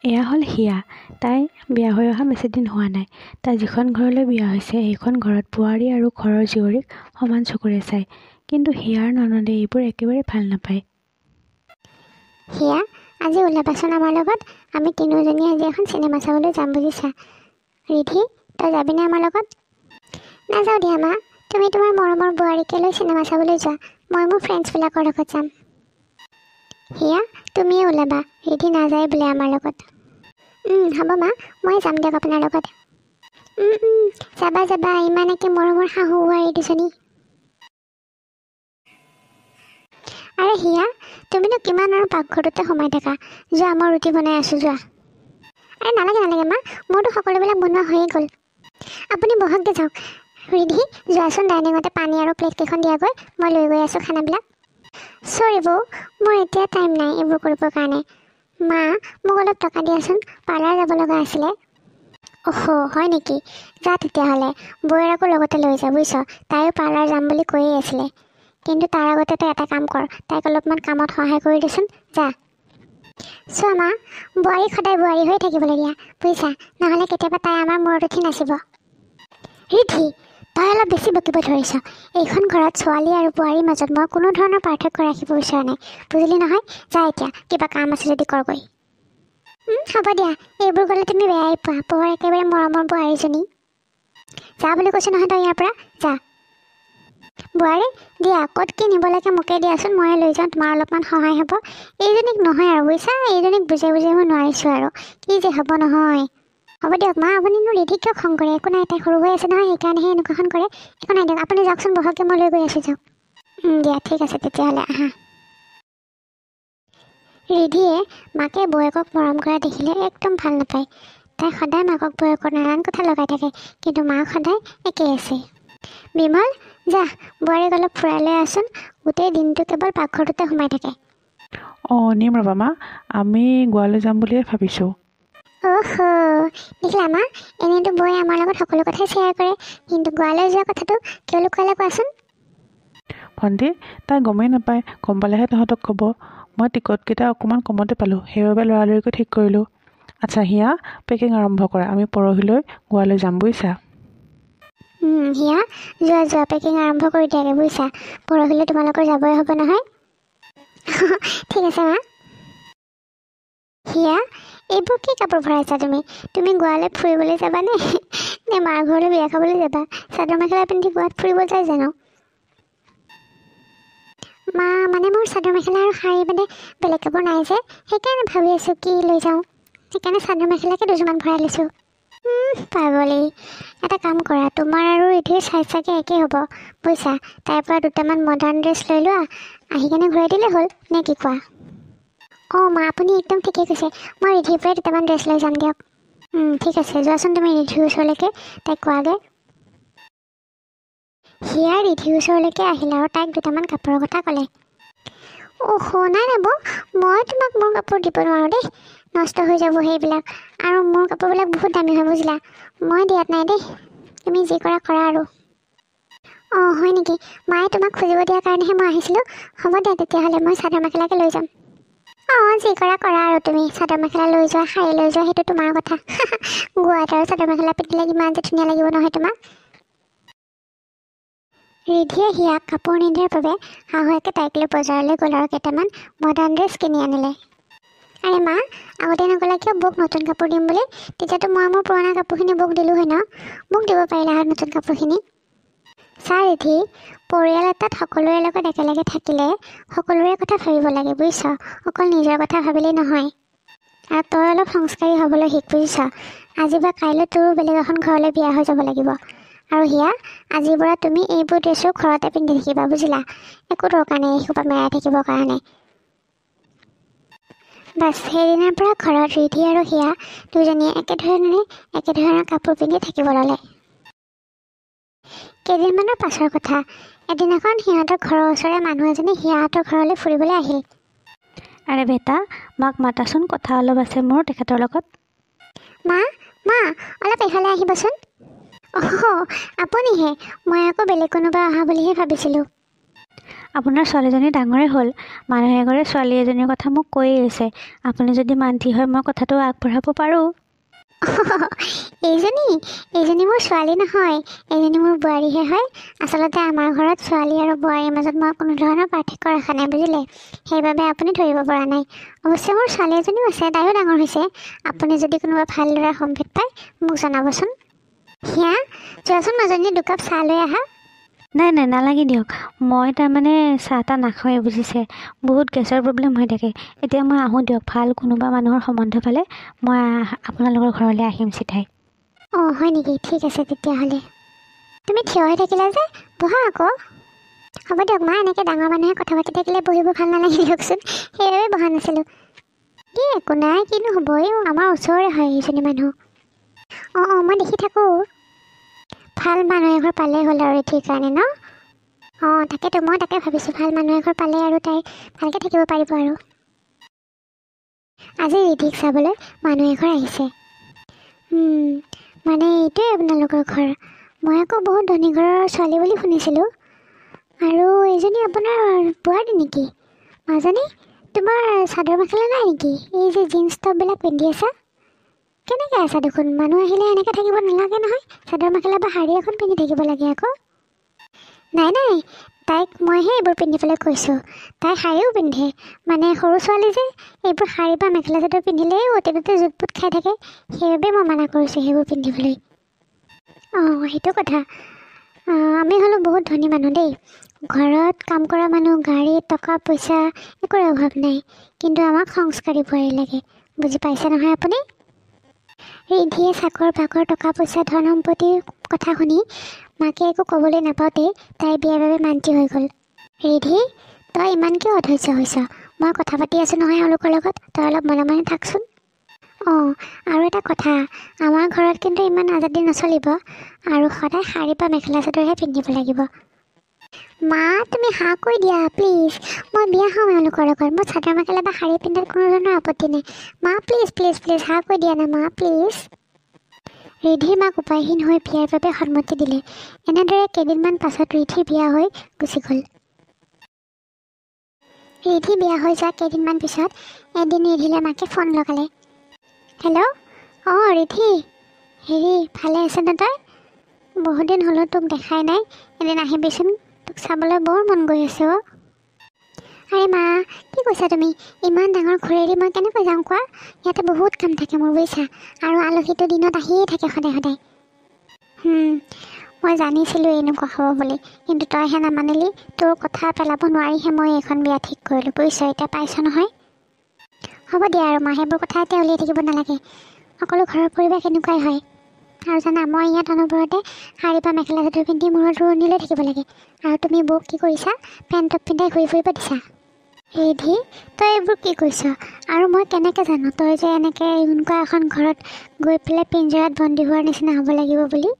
এয়া হ'ল হিয়া। তাই বিয়া হৈ অহা বেছিদিন হোৱা নাই। তাই যিখন ঘৰলৈ বিয়া হৈছে সেইখন ঘৰত বোৱাৰী আৰু ঘৰৰ জীয়ৰীক সমান চকুৰে চায়। কিন্তু হিয়াৰ ননদে এইবোৰ একেবাৰে ভাল নাপায়। হিয়া, আজি ওলাবাচোন আমাৰ লগত। আমি তিনিওজনীয়ে আজি এখন চিনেমা চাবলৈ যাম বুজিছা। ৰিধি, তই যাবিনে আমাৰ লগত? নাযাওঁ দিয়া মা, তুমি তোমাৰ মৰমৰ বোৱাৰীকে লৈ চিনেমা চাবলৈ যোৱা। মই মোৰ ফ্ৰেণ্ডছবিলাকৰ লগত যাম। হিয়া, তুমিয়ে ওলাবা। ৰিধি নাযায় বোলে আমাৰ লগত। হ'ব মা, মই যাম দিয়ক আপোনাৰ লগত। যাবা যাবা, ইমান একে মৰমৰ শাহু বোৱাৰী দুজনী। আৰে হিয়া, তুমিনো কিমান আৰু পাকঘৰটোতে সোমাই থাকা। যোৱা, মই ৰুটি বনাই আছোঁ, যোৱা। আৰে নালাগে মা, মোৰতো সকলোবিলাক বনোৱা হৈয়ে গ'ল। আপুনি বহকগৈ যাওক। ৰিধি, যোৱাচোন ডাইনিঙতে পানী আৰু প্লেটকেইখন দিয়াগৈ। মই লৈ গৈ আছোঁ খানাবিলাক। চৰি বৌ, মোৰ এতিয়া টাইম নাই এইবোৰ কৰিবৰ কাৰণে। মা, মোক অলপ টকা দিয়াচোন, পাৰ্লাৰ যাব লগা আছিলে। হয় নেকি? যা তেতিয়াহ'লে, বৌৰ আকৌ লগতে লৈ যা বুজিছ। তাইও পাৰ্লাৰ যাম বুলি কৈয়ে আছিলে। কিন্তু তাৰ আগতে তই এটা কাম কৰ, তাইক অলপমান কামত সহায় কৰি দেচোন, যা। চোৱা মা, বোৱাৰীক সদায় বোৱাৰী হৈ থাকিবলৈ দিয়া বুজিছা, নহ'লে কেতিয়াবা তাই আমাৰ মূৰত উঠি নাচিব। ৰিধি, তই অলপ বেছি বকিব ধৰিছ। এইখন ঘৰত ছোৱালী আৰু বোৱাৰীৰ মাজত মই কোনো ধৰণৰ পাৰ্থক্য ৰাখিব বিচৰা নাই, বুজিলি নহয়? যা এতিয়া, কিবা কাম আছে যদি কৰগৈ। হ'ব দিয়া, এইবোৰ গ'লে তুমি বেয়াই পোৱা, বৰ একেবাৰে মৰমৰ বোৱাৰীজনী। যা বুলি কৈছোঁ নহয় তই ইয়াৰ পৰা, যা। বোৱাৰী, দিয়া, ক'ত কি নিব লাগে মোকে দিয়াচোন, ময়ে লৈ যাওঁ, তোমাৰ অলপমান সহায় হ'ব। এইজনীক নহয় আৰু বুজিছা, এইজনীক বুজাই মই নোৱাৰিছোঁ আৰু, কি যে হ'ব নহয়। হ'ব দিয়ক মা, আপুনিনো ৰিধিক কিয় খং কৰে? একো নাই, তাই সৰু হৈ আছে নহয়, সেইকাৰণেহে এনেকুৱাখন কৰে। একো নাই দিয়ক, আপুনি যাওকচোন, বহককৈ মই লৈ গৈ আছোঁ, যাওক। দিয়া, ঠিক আছে তেতিয়াহ'লে, আহা। ৰিধিয়ে মাকে বৌয়েকক মৰম কৰা দেখিলে একদম ভাল নাপায়। তাই সদায় মাকক বৌয়েকৰ নানান কথা লগাই থাকে, কিন্তু মাক সদায় একেই আছে। বিমল, যা, বোৱাৰীক অলপ ফুৰাই লৈ আচোন, গোটেই দিনটো কেৱল পাকঘৰটোতে সোমাই থাকে। নিম ৰ'বা মা, আমি গোৱালৈ যাম বুলিয়ে ভাবিছোঁ। দেখিলা মা, এনেইতো বৌয়ে আমাৰ লগত সকলো কথাই শ্বেয়াৰ কৰে, কিন্তু গোৱালৈ যোৱা কথাটো কিয় লুকুৱালে কোৱাচোন? ভণ্টি, তাই গমেই নাপায়, গম পালেহে তহঁতক ক'ব। মই টিকটকেইটা অকণমান কমতে পালোঁ, সেইবাবে লৰালৰিকৈ ঠিক কৰিলোঁ। আচ্ছা হিয়া, পেকিং আৰম্ভ কৰা, আমি পৰহিলৈ গোৱালৈ যাম বুজিছা। হিয়া, যোৱা, পেকিং আৰম্ভ কৰি দিয়াগে বুজিছা, পৰহিলৈ তোমালোকৰ যাবই হ'ব নহয়। ঠিক আছে মা। হিয়া, এইবোৰ কি কাপোৰ ভৰাইছা তুমি গোৱালৈ ফুৰিবলৈ যাবানে নে মাৰ ঘৰলৈ বিয়া খাবলৈ যাবা? চাদৰ মেখেলা পিন্ধি গোৱাত ফুৰিব যায় জানো? মা, মানে মোৰ চাদৰ মেখেলা আৰু শাৰী মানে বেলেগ কাপোৰ নাই যে, সেইকাৰণে ভাবি আছোঁ কি লৈ যাওঁ, সেইকাৰণে চাদৰ মেখেলাকে দুযোৰমান ভৰাই লৈছোঁ। পাগলী, এটা কাম কৰা, তোমাৰ আৰু ৰিধিৰ চাইজ চাগে একেই হ'ব বুজিছা, তাইৰ পৰা দুটামান মডাৰ্ণ ড্ৰেছ লৈ লোৱা, আহি কেনে ঘূৰাই দিলে হ'ল, নে কি কোৱা? মা, আপুনি একদম ঠিকেই কৈছে, মই ৰিধিৰ পৰাই দুটামান ড্ৰেছ লৈ যাম দিয়ক। ঠিক আছে, যোৱাচোন তুমি ৰিধিৰ ওচৰলৈকে, তাইক কোৱাগৈ। হিয়া ৰিধিৰ ওচৰলৈকে আহিলে আৰু তাইক দুটামান কাপোৰৰ কথা ক'লে। নাই বৌ, মই তোমাক মোৰ কাপোৰ দিব নোৱাৰোঁ দেই, নষ্ট হৈ যাব সেইবিলাক, আৰু মোৰ কাপোৰবিলাক বহুত দামী হয় বুজিলা, মই দিয়াত নাই দেই, তুমি যি কৰা আৰু। হয় নেকি? মায়ে তোমাক খুজিব দিয়াৰ কাৰণেহে মই আহিছিলোঁ। হ'ব দিয়া তেতিয়াহ'লে, মই চাদৰ মেখেলাকে লৈ যাম। যি কৰা আৰু তুমি, চাদৰ মেখেলা লৈ যোৱা, শাৰী লৈ যোৱা, সেইটো তোমাৰ কথা। গোৱাত আৰু চাদৰ মেখেলা পিন্ধিলে কিমান যে ধুনীয়া লাগিব নহয় তোমাক। ৰিধিয়ে হিয়াক কাপোৰ নিদিয়াৰ বাবে শাহুৱেকে তাইক লৈ বজাৰলৈ গ'ল আৰু কেইটামান মডাৰ্ণ ড্ৰেছ কিনি আনিলে। আৰে মা, আগতে নক'লা কিয় বৌক নতুন কাপোৰ দিম বুলি? তেতিয়াতো মই মোৰ পুৰণা কাপোৰখিনি বৌক দিলোঁ হয় ন, মোক দিব পাৰিলা হয় নতুন কাপোৰখিনি। চা ৰিধি, পৰিয়াল এটাত সকলোৰে লগত একেলগে থাকিলে সকলোৰে কথা ভাবিব লাগে বুজিছ, অকল নিজৰ কথা ভাবিলেই নহয়। আৰু তই অলপ সংস্কাৰী হ'বলৈ শিক বুজিছ, আজি বা কাইলৈ তোৰো বেলেগ এখন ঘৰলৈ বিয়া হৈ যাব লাগিব। আৰু হিয়া, আজিৰ পৰা তুমি এইবোৰ ড্ৰেছো ঘৰতে পিন্ধি থাকিবা বুজিলা, একো দৰকাৰ নাই এইসোপা মেৰাই থাকিবৰ কাৰণে। বাছ, সেইদিনাৰ পৰা ঘৰত ৰিধি আৰু হিয়া দুজনীয়ে একেধৰণৰ কাপোৰ পিন্ধি থাকিব ল'লে। কেইদিনমানৰ পাছৰ কথা, এদিনাখন সিহঁতৰ ঘৰৰ ওচৰৰে মানুহ এজনে হিয়াহঁতৰ ঘৰলৈ ফুৰিবলৈ আহিল। আৰে বেটা, মাক মাতাচোন, কথা অলপ আছে মোৰ তেখেতৰ লগত। মা, অলপ এইফালে আহিবচোন। আপুনিহে, মই আকৌ বেলেগ কোনোবা অহা বুলিহে ভাবিছিলোঁ। আপোনাৰ ছোৱালীজনী ডাঙৰে হ'ল। মানুহ এঘৰে ছোৱালী এজনীৰ কথা মোক কৈয়ে আছে। আপুনি যদি মান্তি হয় মই কথাটো আগবঢ়াব পাৰোঁ। এইজনী মোৰ ছোৱালী নহয়, এইজনী মোৰ বোৱাৰীহে হয়। আচলতে আমাৰ ঘৰত ছোৱালী আৰু বোৱাৰীৰ মাজত মই কোনো ধৰণৰ পাৰ্থক্য ৰখা নাই, বুজিলে? সেইবাবে আপুনি ধৰিব পৰা নাই। অৱশ্যে মোৰ ছোৱালী এজনীও আছে, তাইও ডাঙৰ হৈছে। আপুনি যদি কোনোবা ভাল ল'ৰা সম্ভেদ পায় মোক জনাবচোন। হিয়া, যোৱাচোন মাজনী দুকাপ চাহ লৈ আহা। নাই নালাগে দিয়ক। মই তাৰমানে চাহ তাহ নাখাওঁৱে, বুজিছে? বহুত গেছৰ প্ৰব্লেম হৈ থাকে। এতিয়া মই আহোঁ দিয়ক। ভাল কোনোবা মানুহৰ সম্বন্ধ পালে মই আপোনালোকৰ ঘৰলৈ আহিম চিধাই। অঁ, হয় নেকি? ঠিক আছে তেতিয়াহ'লে। তুমি থিয় হৈ থাকিলা যে, বহা আকৌ। হ'ব দিয়ক মা, এনেকৈ ডাঙৰ মানুহে কথা পাতি থাকিলে বহিব ভাল নালাগে দিয়কচোন, সেইবাবে বহা নাছিলোঁ। একো নাই, কিনো হ'ব। আমাৰ ওচৰৰে হয় এইজনী মানুহ। অঁ, মই দেখি থাকোঁ। ভাল মানুহ এঘৰ পালে হ'ল আৰু ৰিধিৰ কাৰণে ন? অঁ, তাকেতো মই তাকে ভাবিছোঁ, ভাল মানুহ এঘৰ পালে আৰু তাই ভালকৈ থাকিব পাৰিব আৰু। আজি ৰিধিক চাবলৈ মানুহ এঘৰ আহিছে। মানে এইটোৱে আপোনালোকৰ ঘৰ? মই আকৌ বহুত ধনী ঘৰৰ ছোৱালী বুলি শুনিছিলোঁ। আৰু এইজনী আপোনাৰ বোৱাৰী নেকি? মাজনী, তোমাৰ চাদৰ মেখেলা নাই নেকি? এই যে জিন্স টপবিলাক পিন্ধি আছা, কেনেকৈ আছা দেখোন? মানুহ আহিলে এনেকৈ থাকিব নালাগে নহয়। চাদৰ মেখেলা বা শাৰী এখন পিন্ধি থাকিব লাগে আকৌ। নাই, তাইক মইহে এইবোৰ পিন্ধিবলৈ কৈছোঁ। তাই শাৰীও পিন্ধে, মানে সৰু ছোৱালী যে, এইবোৰ শাৰী বা মেখেলা চাদৰ পিন্ধিলেই অতি ত'তে জোঁট পোট খাই থাকে। সেইবাবে মই মানা কৰিছোঁ সেইবোৰ পিন্ধিবলৈ। অঁ, সেইটো কথা। আমি হ'লোঁ বহুত ধনী মানুহ দেই। ঘৰত কাম কৰা মানুহ, গাড়ী, টকা পইচা একোৰে অভাৱ নাই। কিন্তু আমাক সংস্কাৰী বোৱাৰী লাগে, বুজি পাইছে নহয় আপুনি? ৰিধিয়ে চাকৰ বাকৰ, টকা পইচা, ধন সম্পত্তিৰ কথা শুনি মাকে একো ক'বলৈ নাপাওঁতেই তাইৰ বিয়াৰ বাবে মান্তি হৈ গ'ল। ৰিধি, তই ইমান কিয় অধৈৰ্য হৈছ? মই কথা পাতি আছোঁ নহয় এওঁলোকৰ লগত, তই অলপ মনে মনে থাকচোন। অঁ, আৰু এটা কথা, আমাৰ ঘৰত কিন্তু ইমান আজাদি নচলিব, আৰু সদায় শাৰী বা মেখেলা চাদৰহে পিন্ধিব লাগিব। মা, তুমি হাঁ কৈ দিয়া প্লিজ। মই বিয়া হ'ম এওঁলোকৰ লগত। মোৰ চাদৰ মেখেলা বা শাৰী পিন্ধাত কোনো ধৰণৰ আপত্তি নাই। মা প্লিজ হাঁ কৈ দিয়া না মা, প্লিজ। ৰিধিৰ মাক উপায়হীন হৈ বিয়াৰ বাবে সন্মতি দিলে। এনেদৰে কেইদিনমান পাছত ৰিধি বিয়া হৈ গুচি গ'ল। ৰিধি বিয়া হৈ যোৱা কেইদিনমান পিছত এদিন ৰিধিলে মাকে ফোন লগালে। হেল্ল', অঁ ৰিধি, ভালে আছে নে তই? বহুত দিন হ'লেও তোক দেখাই নাই, এদিন আহিবিচোন, তোক চাবলৈ বৰ মন গৈ আছে অ'। আৰে মা, কি কৈছা তুমি? ইমান ডাঙৰ ঘৰেদি মই কেনেকৈ যাওঁ কোৱা? ইয়াতে বহুত কাম থাকে মোৰ, বুজিছা? আৰু আলহীটো দিনত আহিয়ে থাকে সদায়। মই জানিছিলোঁ এনেকুৱা হ'ব বুলি, কিন্তু তইহে নামানিলি। তোৰ কথা পেলাব নোৱাৰিহে মই এইখন বিয়া ঠিক কৰিলোঁ, বুজিছ? এতিয়া পাইছ নহয়। হ'ব দিয়া আৰু মা, সেইবোৰ কথা এতিয়া উলিয়াই থাকিব নালাগে। সকলো ঘৰৰ পৰিৱেশ এনেকুৱাই হয়। আৰু জানা, মই ইয়াত অনবৰতে শাৰী বা মেখেলা চাদৰ পিন্ধি মূৰত ৰোৱনী লৈ থাকিব লাগে। আৰু তুমি বৌক কি কৰিছা? পেণ্ট টপ পিন্ধাই ঘূৰি ফুৰিব দিছা। ৰিধি, তই এইবোৰ কি কৈছ? আৰু মই কেনেকৈ জানো তই যে এনেকৈ এনেকুৱা এখন ঘৰত গৈ পেলাই পিঞ্জৰাত বন্দী হোৱাৰ নিচিনা হ'ব লাগিব বুলি?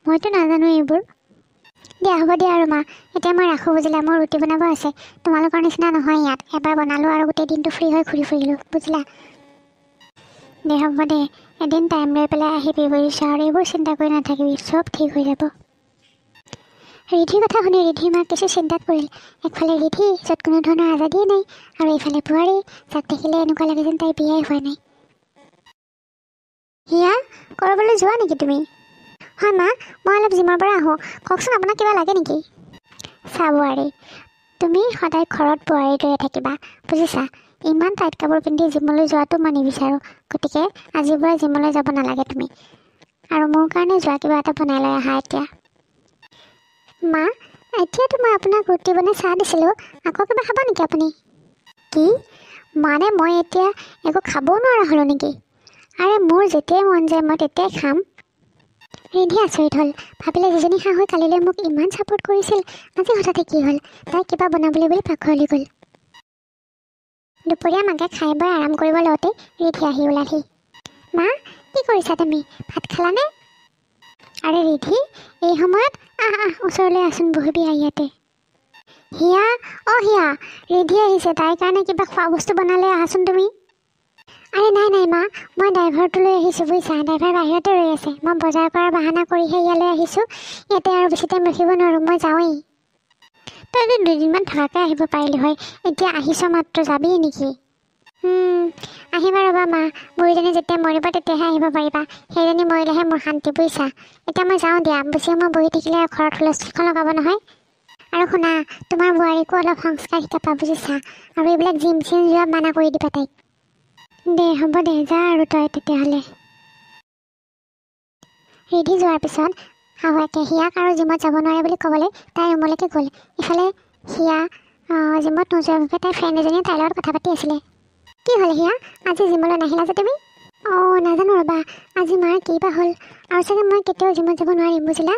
মইতো নাজানো এইবোৰ। দিয়া হ'ব দিয়া আৰু মা, এতিয়া মই ৰাখোঁ, বুজিলা? মোৰ ৰুটি বনাব আছে। তোমালোকৰ নিচিনা নহয় ইয়াত, এবাৰ বনালোঁ আৰু গোটেই দিনটো ফ্ৰী হৈ ঘূৰি ফুৰিলোঁ, বুজিলা? দে হ'ব দে, এদিন টাইম লৈ পেলাই আহিবি, বুজিছ? আৰু এইবোৰ চিন্তা কৰি নাথাকিবি, চব ঠিক হৈ যাব। ৰিধিৰ কথা শুনি ৰিধিৰ মাক কিছু চিন্তাত পৰিল। একফালে ৰিধি, য'ত কোনো ধৰণৰ আজাদিয়ে নাই, আৰু এইফালে বোৱাৰী, যাক দেখিলে এনেকুৱা লাগে যেন তাইৰ বিয়াই হোৱা নাই। হিয়া, ক'ৰবালৈ যোৱা নেকি তুমি? হয় মা, মই অলপ জিমৰ পৰা আহোঁ। কওকচোন, আপোনাক কিবা লাগে নেকি? চা বোৱাৰী, তুমি সদায় ঘৰত বোৱাৰীৰ দৰে থাকিবা, বুজিছা? ইমান টাইট কাপোৰ পিন্ধি জিমলৈ যোৱাটো মই নিবিচাৰোঁ। গতিকে আজিৰ পৰা জিমলৈ যাব নালাগে তুমি। আৰু মোৰ কাৰণে যোৱা কিবা এটা বনাই লৈ আহা এতিয়া। মা, এতিয়াতো মই আপোনাক ৰুটি বনাই চাহ দিছিলোঁ, আকৌ কিবা খাব নেকি আপুনি? কি? মানে মই এতিয়া একো খাবও নোৱাৰা হ'লোঁ নেকি? আৰে মোৰ যেতিয়াই মন যায় মই তেতিয়াই খাম। ৰিধি আচৰিত হ'ল, ভাবিলে যিজনী শাহুৱে কালিলৈ মোক ইমান ছাপোৰ্ট কৰিছিল, আজি হঠাতে কি হ'ল? তাই কিবা বনাবলৈ বুলি পাকঘৰলৈ গ'ল। দুপৰীয়া মাকে খাই বৈ আৰাম কৰিব লওঁতে ৰিধি আহি ওলালহি। মা, কি কৰিছা তুমি? ভাত খালানে? আৰে ৰিধি, এই সময়ত ওচৰলৈ আছোন, বহিবি ইয়াতে। হিয়া, অঁ হিয়া, ৰিধি আহিছে, তাইৰ কাৰণে কিবা খোৱা বস্তু বনালে, আহাচোন তুমি। আৰে নাই মা, মই ড্ৰাইভাৰটো লৈ আহিছোঁ, বুজিছা? ড্ৰাইভাৰ বাহিৰতে ৰৈ আছে। মই বজাৰ কৰাৰ বাহানা কৰিহে ইয়ালৈ আহিছোঁ। ইয়াতে আৰু বেছি টাইম ৰখিব নোৱাৰোঁ, মই যাওঁৱেই। তই দুদিনমান থকাকৈ আহিব পাৰিলি হয়, এতিয়া আহিছ মাত্ৰ যাবি নেকি? আহিবা ৰ'বা মা, বুঢ়ীজনী যেতিয়া মৰিব তেতিয়াহে আহিব পাৰিবা। সেইজনী মৰিলেহে মোৰ শান্তি বুজিছা। এতিয়া মই যাওঁ দিয়া, বেছি সময় বহি থাকিলে ঘৰত হুলস্থুলখন লগাব নহয়। আৰু শুনা, তোমাৰ বোৱাৰীকো অলপ সংস্কাৰ শিকাবা বুজিছা, আৰু এইবিলাক জিম চিম যোৱা মানা কৰি দিবা তাইক। দে হ'ব দে, যা আৰু তই তেতিয়াহ'লে। ৰেডি যোৱাৰ পিছত শাহুৱেকে হিয়াক আৰু জিমত যাব নোৱাৰে বুলি ক'বলৈ তাই ৰুমলৈকে গ'ল। ইফালে হিয়া জিমত নোযোৱাৰ বাবে তাইৰ ফ্ৰেণ্ড এজনীয়ে তাইৰ লগত কথা পাতি আছিলে। কি হ'ল হিয়া, আজি জিমলৈ নাহিলা যে তুমি? অঁ নাজানো ৰ'বা, আজি মাৰ কি বা হ'ল, আৰু চাগে মই কেতিয়াও জিমত যাব নোৱাৰিম বুজিলা।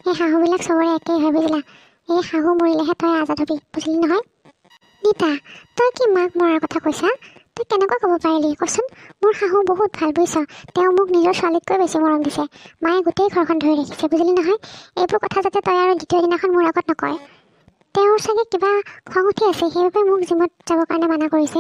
এই শাহুবিলাক চবৰে একেই হয় বুজিলা। এই শাহু মৰিলেহে তই আজাদ হবি, বুজিলি নহয়। নীতা, তই কি মাক মৰাৰ কথা কৈছা? তই কেনেকৈ ক'ব পাৰিলি কচোন? মোৰ শাহু বহুত ভাল বুজিছ, তেওঁ মোক নিজৰ ছোৱালীতকৈ বেছি মৰম দিছে। মায়ে গোটেই ঘৰখন ধৰি ৰাখিছে বুজিলি নহয়। এইবোৰ কথা যাতে তই আৰু দ্বিতীয় দিনাখন মোৰ আগত নকয়। তেওঁৰ চাগে কিবা খং উঠি আছে, সেইবাবে মোক জিমত যাবৰ কাৰণে মানা কৰিছে।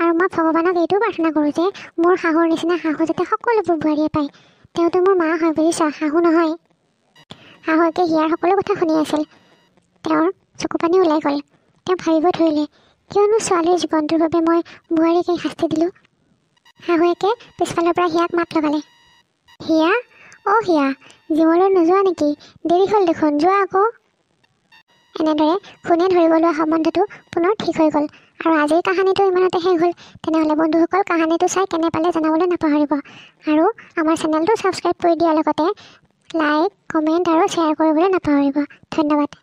আৰু মই ভগৱানক এইটোও প্ৰাৰ্থনা কৰোঁ যে মোৰ শাহুৰ নিচিনা শাহু যাতে সকলোবোৰ বোৱাৰীয়ে পায়। তেওঁতো মোৰ মা হয় বুজিছ, শাহু নহয়। শাহুৱেকে হিয়াৰ সকলো কথা শুনি আছিল। তেওঁৰ চকু পানী ওলাই গ'ল। তেওঁ ভাবিব ধৰিলে, কিয়নো ছোৱালীৰ জীৱনটোৰ বাবে মই বোৱাৰীক এই শাস্তি দিলোঁ। শাহুৱেকে পিছফালৰ পৰা হিয়াক মাত লগালে। হিয়া, অ' হিয়া, জিমলৈ নোযোৱা নেকি? দেৰি হ'ল দেখোন, যোৱা আকৌ। এনেদৰে কোনে ধৰিব লোৱা সম্বন্ধটো পুনৰ ঠিক হৈ গ'ল। আৰু আজিৰ কাহিনীটো ইমানতে শেষ হ'ল। তেনেহ'লে বন্ধুসকল, কাহিনীটো চাই কেনে পালে জনাবলৈ নাপাহৰিব। আৰু আমাৰ চেনেলটো ছাবস্ক্ৰাইব কৰি দিয়াৰ লগতে লাইক, কমেণ্ট আৰু শ্বেয়াৰ কৰিবলৈ নাপাহৰিব। ধন্যবাদ।